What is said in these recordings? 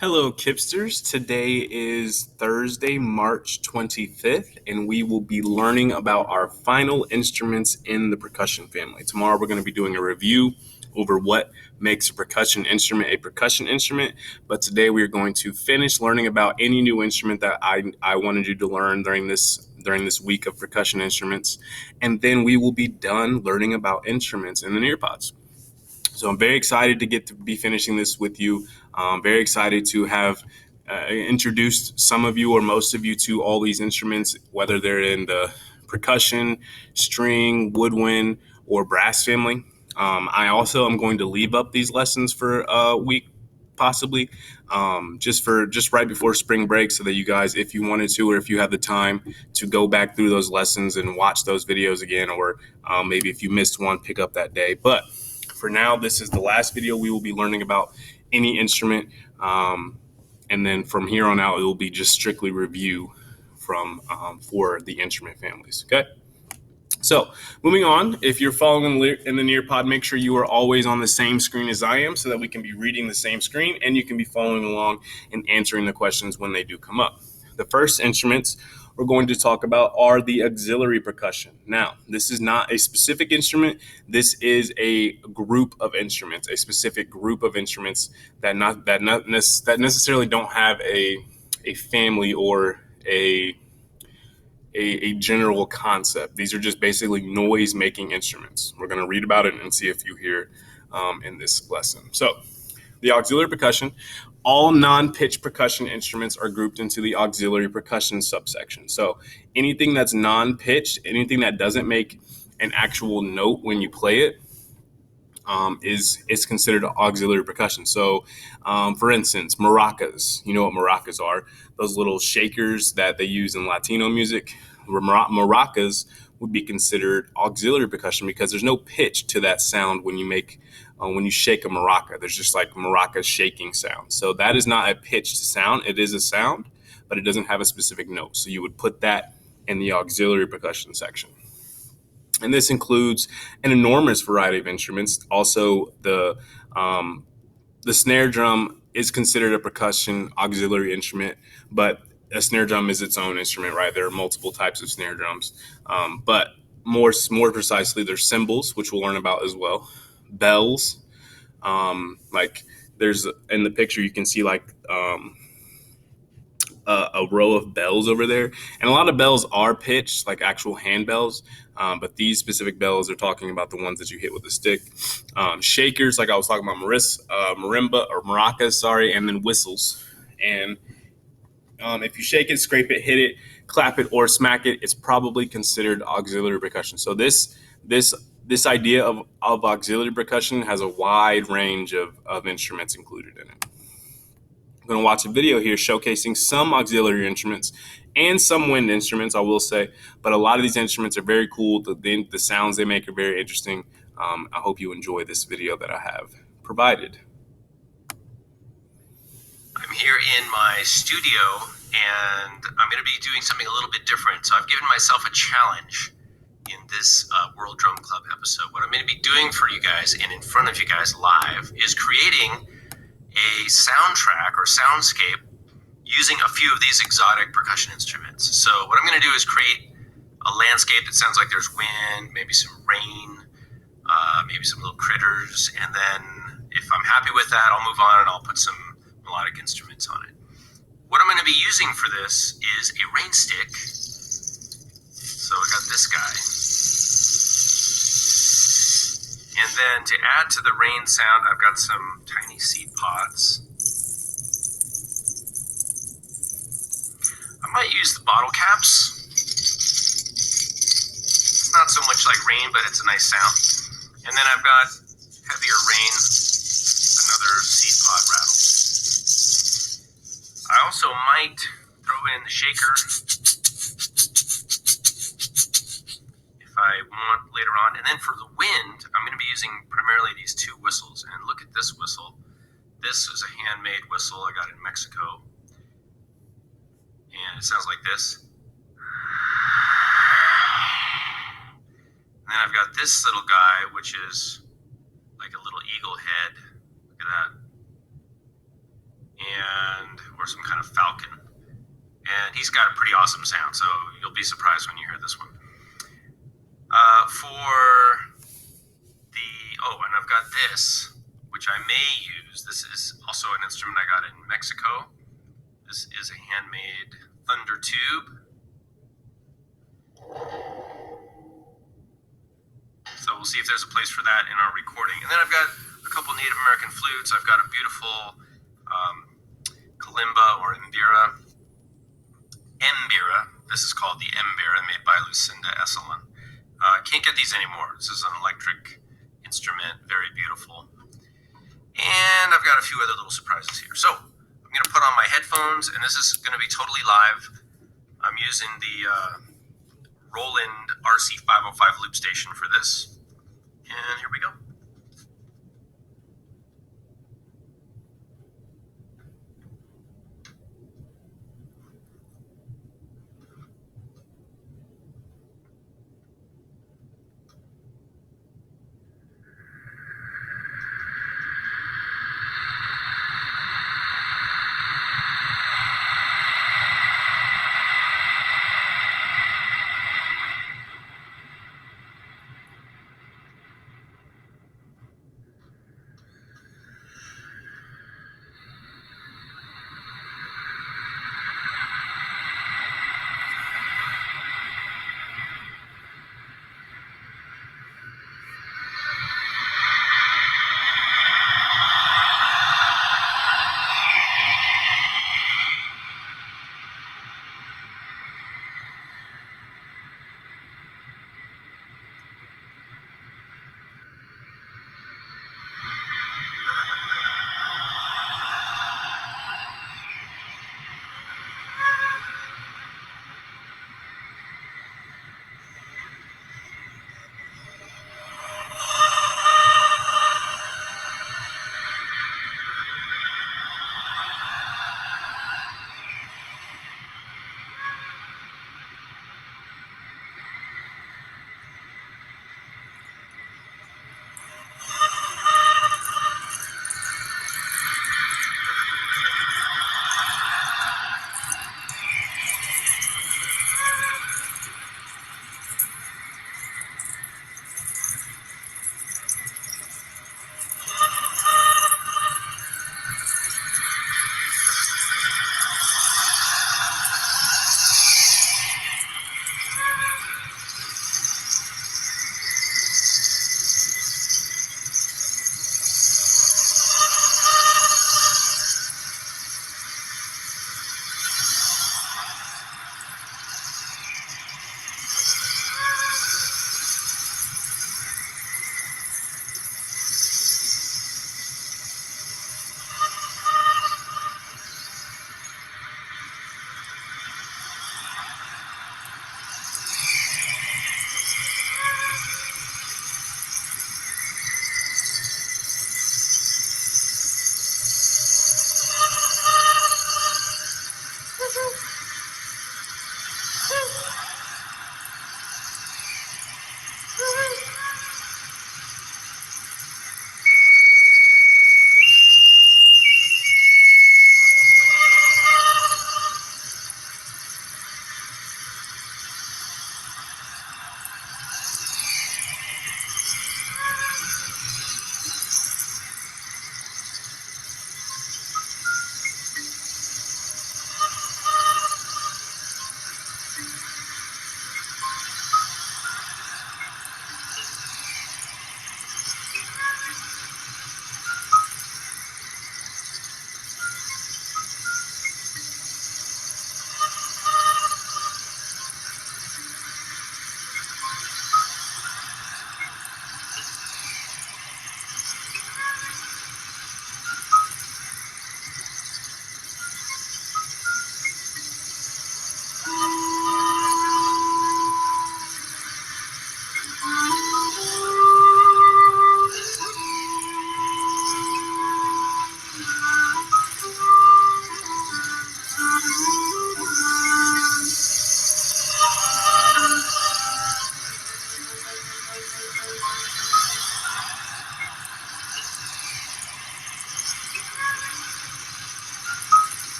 Hello, Kipsters. Today is Thursday, March 25th, and we will be learning about our final instruments in the percussion family. Tomorrow, we're going to be doing a review over what makes a percussion instrument. But today, we are going to finish learning about any new instrument that I wanted you to learn during this week of percussion instruments, and then we will be done learning about instruments in the nearpods. So I'm very excited to get to be finishing this with you. Very excited to have introduced some of you or most of you to all these instruments, whether they're in the percussion, string, woodwind, or brass family. I also am going to leave up these lessons for a week, possibly, just right before spring break, so that you guys, if you wanted to, or if you have the time to go back through those lessons and watch those videos again, or maybe if you missed one, pick up that day. But for now, this is the last video we will be learning about any instrument. And then from here on out, it will be just strictly review for the instrument families. Okay. So moving on, if you're following in the Nearpod, make sure you are always on the same screen as I am, so that we can be reading the same screen and you can be following along and answering the questions when they do come up. The first instruments we're going to talk about are the auxiliary percussion. Now, this is not a specific instrument. This is a group of instruments, a specific group of instruments that necessarily don't have a family or a general concept. These are just basically noise-making instruments. We're going to read about it and see a few here in this lesson. So, the auxiliary percussion. All non-pitch percussion instruments are grouped into the auxiliary percussion subsection. So anything that's non-pitched, anything that doesn't make an actual note when you play it, is considered auxiliary percussion. So, for instance, maracas. You know what maracas are? Those little shakers that they use in Latino music. Maracas would be considered auxiliary percussion because there's no pitch to that sound when you shake a maraca. There's just like maraca shaking sound. So that is not a pitched sound. It is a sound, but it doesn't have a specific note. So you would put that in the auxiliary percussion section. And this includes an enormous variety of instruments. Also, the snare drum is considered a percussion auxiliary instrument, but a snare drum is its own instrument, right? There are multiple types of snare drums, but more precisely, there's cymbals, which we'll learn about as well. Bells, like there's in the picture you can see like a row of bells over there, and a lot of bells are pitched, like actual hand bells, but these specific bells are talking about the ones that you hit with a stick. Shakers, like I was talking about, marimba or maracas, sorry, and then whistles. And if you shake it, scrape it, hit it, clap it, or smack it, it's probably considered auxiliary percussion. So this idea of auxiliary percussion has a wide range of instruments included in it. I'm going to watch a video here showcasing some auxiliary instruments and some wind instruments, I will say, but a lot of these instruments are very cool. The sounds they make are very interesting. I hope you enjoy this video that I have provided. I'm here in my studio, and I'm going to be doing something a little bit different. So I've given myself a challenge in this World Drum Club episode. What I'm going to be doing for you guys and in front of you guys live is creating a soundtrack or soundscape using a few of these exotic percussion instruments. So what I'm going to do is create a landscape that sounds like there's wind, maybe some rain, maybe some little critters, and then if I'm happy with that, I'll move on and I'll put some melodic instruments on it. What I'm going to be using for this is a rain stick. So I got this guy. And then to add to the rain sound, I've got some tiny seed pods. I might use the bottle caps. It's not so much like rain, but it's a nice sound. And then I've got heavier rain, another seed pod rattle. I also might throw in the shaker if I want later on. And then for the wind, I'm going to be using primarily these two whistles. And look at this whistle. This is a handmade whistle I got in Mexico. And it sounds like this. And then I've got this little guy, which is like a little eagle head. Look at that. or some kind of falcon. And he's got a pretty awesome sound, so you'll be surprised when you hear this one. And I've got this, which I may use. This is also an instrument I got in Mexico. This is a handmade thunder tube. So we'll see if there's a place for that in our recording. And then I've got a couple Native American flutes. I've got a beautiful kalimba or mbira. This is called the mbira, made by Lucinda Esselin. Can't get these anymore. This is an electric instrument, very beautiful. And I've got a few other little surprises here. So I'm going to put on my headphones, and this is going to be totally live. I'm using the Roland RC505 loop station for this. And here we go.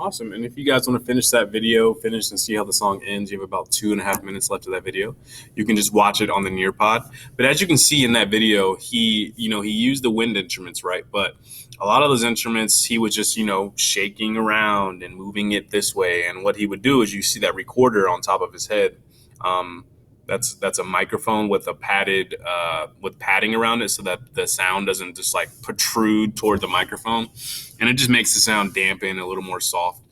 Awesome. And if you guys want to finish that video, finish and see how the song ends, you have about 2.5 minutes left of that video. You can just watch it on the Nearpod. But as you can see in that video, he used the wind instruments, right? But a lot of those instruments, he was just, shaking around and moving it this way. And what he would do is you see that recorder on top of his head. That's a microphone with a with padding around it so that the sound doesn't just like protrude toward the microphone, and it just makes the sound dampen a little more soft.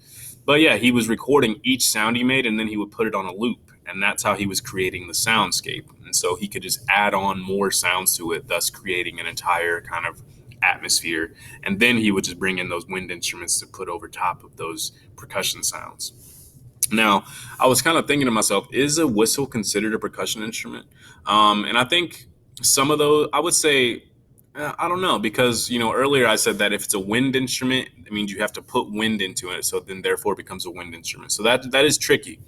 But yeah, he was recording each sound he made, and then he would put it on a loop, and that's how he was creating the soundscape. And so he could just add on more sounds to it, thus creating an entire kind of atmosphere. And then he would just bring in those wind instruments to put over top of those percussion sounds. Now, I was kind of thinking to myself, is a whistle considered a percussion instrument? And I think some of those, I would say, I don't know, because, earlier I said that if it's a wind instrument, it means you have to put wind into it. So then therefore it becomes a wind instrument. So that is tricky.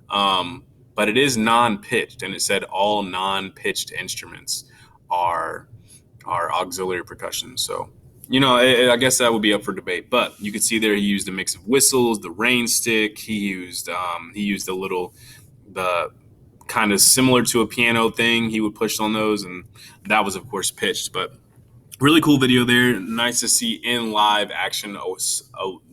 But it is non-pitched, and it said all non-pitched instruments are auxiliary percussion. So I guess that would be up for debate, but you could see there he used a mix of whistles, the rain stick. He used the kind of similar to a piano thing. He would push on those, and that was of course pitched. But really cool video there. Nice to see in live action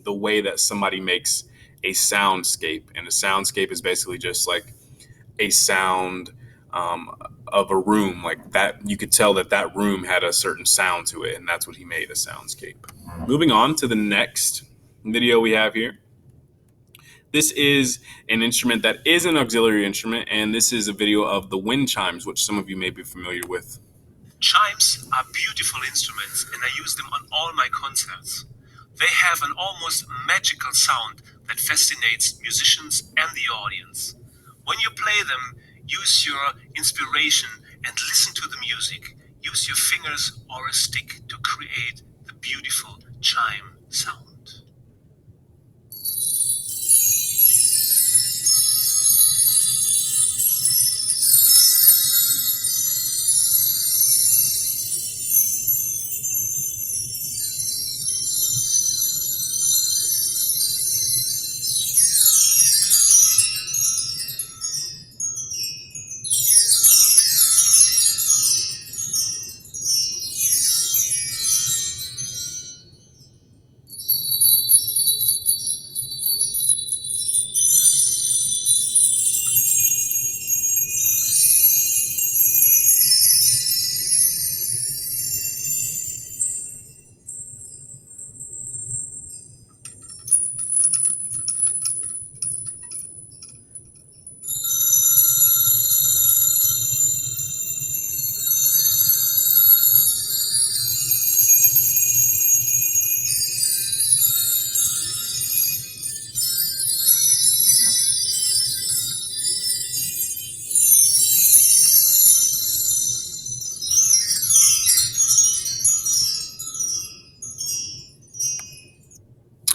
the way that somebody makes a soundscape, and a soundscape is basically just like a sound of a room, like that. You could tell that room had a certain sound to it, and that's what he made, a soundscape. Moving on to the next video we have here. This is an instrument that is an auxiliary instrument, and this is a video of the wind chimes, which some of you may be familiar with. Chimes are beautiful instruments, and I use them on all my concerts. They have an almost magical sound that fascinates musicians and the audience. When you play them, use your inspiration and listen to the music. Use your fingers or a stick to create the beautiful chime sound.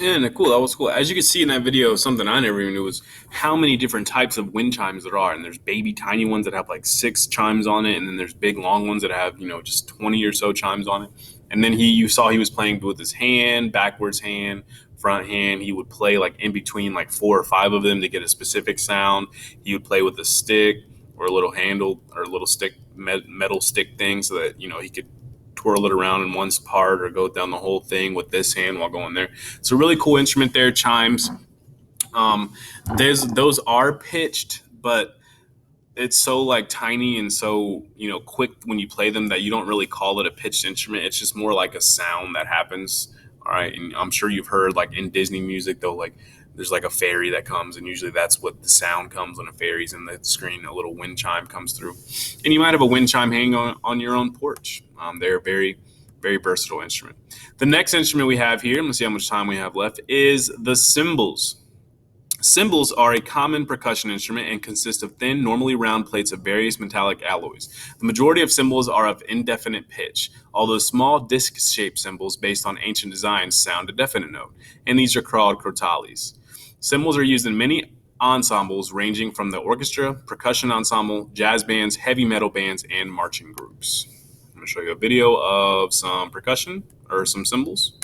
Yeah, cool. That was cool. As you can see in that video, something I never even knew was how many different types of wind chimes there are. And there's baby tiny ones that have like 6 chimes on it, and then there's big long ones that have just 20 or so chimes on it. And then you saw he was playing with his hand, backwards hand, front hand. He would play like in between like 4 or 5 of them to get a specific sound. He would play with a stick or a little handle or a little stick metal stick thing so that he could twirl it around in one part or go down the whole thing with this hand while going there. It's a really cool instrument there, chimes. Those are pitched, but it's so like tiny and so quick when you play them that you don't really call it a pitched instrument. It's just more like a sound that happens. All right, and I'm sure you've heard like in Disney music though, like there's like a fairy that comes, and usually that's what the sound comes when a fairy's in the screen. A little wind chime comes through, and you might have a wind chime hanging on your own porch. They're a very, very versatile instrument. The next instrument we have here, let's see how much time we have left, is the cymbals. Cymbals are a common percussion instrument and consist of thin, normally round plates of various metallic alloys. The majority of cymbals are of indefinite pitch, although small disc-shaped cymbals based on ancient designs sound a definite note, and these are called crotales. Cymbals are used in many ensembles ranging from the orchestra, percussion ensemble, jazz bands, heavy metal bands, and marching groups. I'm going to show you a video of some percussion or some cymbals.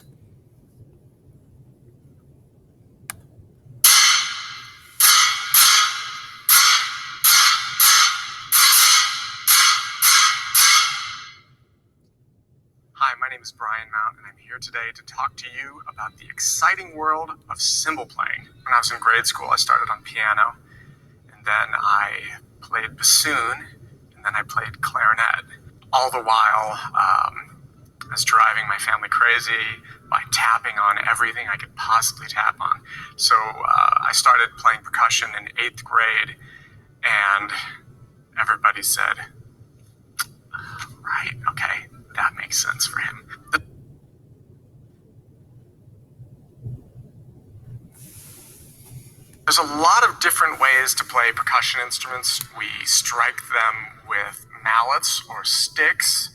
today to talk to you about the exciting world of cymbal playing. When I was in grade school, I started on piano, and then I played bassoon, and then I played clarinet. All the while, I was driving my family crazy by tapping on everything I could possibly tap on. So I started playing percussion in 8th grade, and everybody said, right, okay, that makes sense for him. There's a lot of different ways to play percussion instruments. We strike them with mallets or sticks.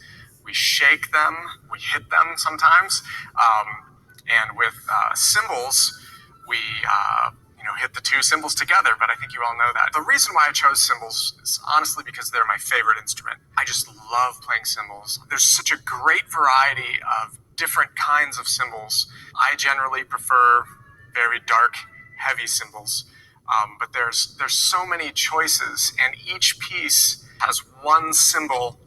We shake them. We hit them sometimes. And with cymbals, we hit the two cymbals together, but I think you all know that. The reason why I chose cymbals is honestly because they're my favorite instrument. I just love playing cymbals. There's such a great variety of different kinds of cymbals. I generally prefer very dark, heavy cymbals, but there's so many choices, and each piece has one cymbal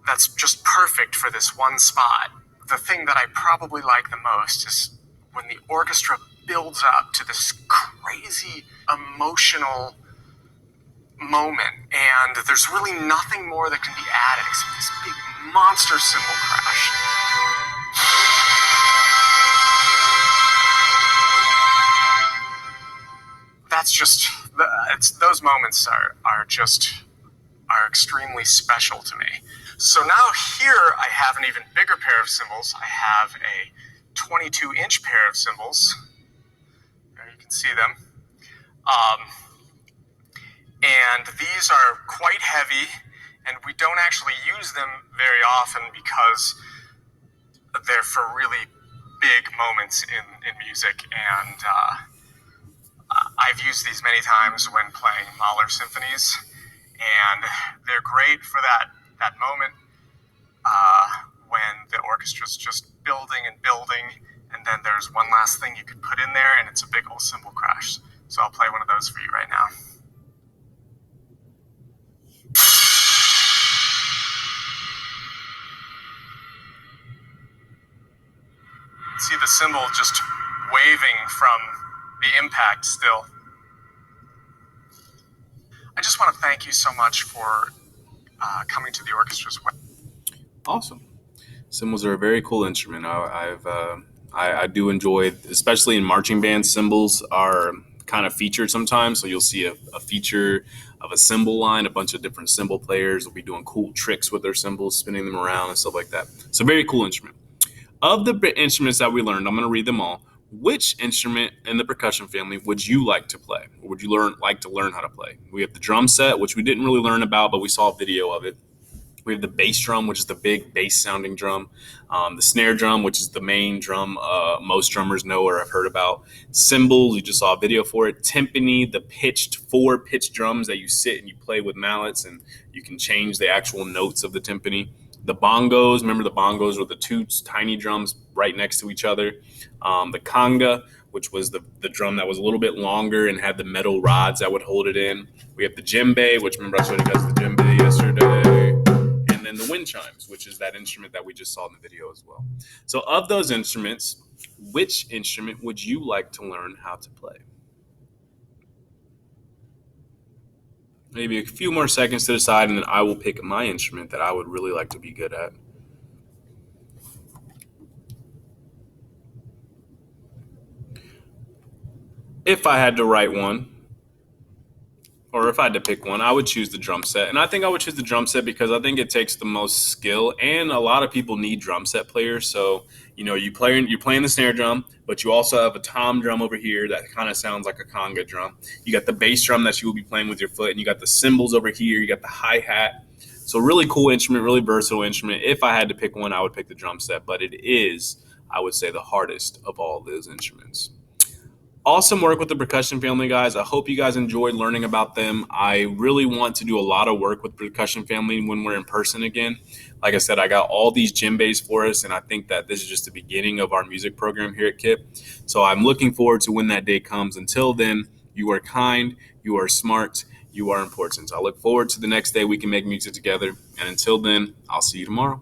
that's just perfect for this one spot. The thing that I probably like the most is when the orchestra builds up to this crazy emotional moment, and there's really nothing more that can be added except this big monster cymbal crash. That's just, those moments are extremely special to me. So now here I have an even bigger pair of cymbals. I have a 22-inch pair of cymbals. There you can see them. And these are quite heavy, and we don't actually use them very often because they're for really big moments in music. And I've used these many times when playing Mahler symphonies, and they're great for that moment when the orchestra's just building and building, and then there's one last thing you could put in there, and it's a big old cymbal crash. So I'll play one of those for you right now. See the cymbal just waving from the impact still. I just want to thank you so much for coming to the orchestra's website. Awesome. Cymbals are a very cool instrument. I do enjoy, especially in marching bands, cymbals are kind of featured sometimes. So you'll see a feature of a cymbal line, a bunch of different cymbal players will be doing cool tricks with their cymbals, spinning them around and stuff like that. So very cool instrument. Of the instruments that we learned, I'm going to read them all. Which instrument in the percussion family would you like to play? Or would you like to learn how to play? We have the drum set, which we didn't really learn about, but we saw a video of it. We have the bass drum, which is the big bass-sounding drum. The snare drum, which is the main drum most drummers know or have heard about. Cymbals, you just saw a video for it. Timpani, the four pitched drums that you sit and you play with mallets, and you can change the actual notes of the timpani. The bongos, remember the bongos were the two tiny drums right next to each other. The conga, which was the drum that was a little bit longer and had the metal rods that would hold it in. We have the djembe, which remember I showed you guys the djembe yesterday. And then the wind chimes, which is that instrument that we just saw in the video as well. So of those instruments, which instrument would you like to learn how to play? Maybe a few more seconds to decide, and then I will pick my instrument that I would really like to be good at. If I had to write one, or if I had to pick one, I would choose the drum set. And I think I would choose the drum set because I think it takes the most skill, and a lot of people need drum set players. So, you're playing the snare drum, but you also have a tom drum over here that kind of sounds like a conga drum. You got the bass drum that you will be playing with your foot, and you got the cymbals over here. You got the hi-hat. So really cool instrument, really versatile instrument. If I had to pick one, I would pick the drum set, but it is, I would say, the hardest of all those instruments. Awesome work with the percussion family, guys. I hope you guys enjoyed learning about them. I really want to do a lot of work with percussion family when we're in person again. Like I said, I got all these djembes for us, and I think that this is just the beginning of our music program here at KIP. So I'm looking forward to when that day comes. Until then, you are kind, you are smart, you are important. I look forward to the next day we can make music together. And until then, I'll see you tomorrow.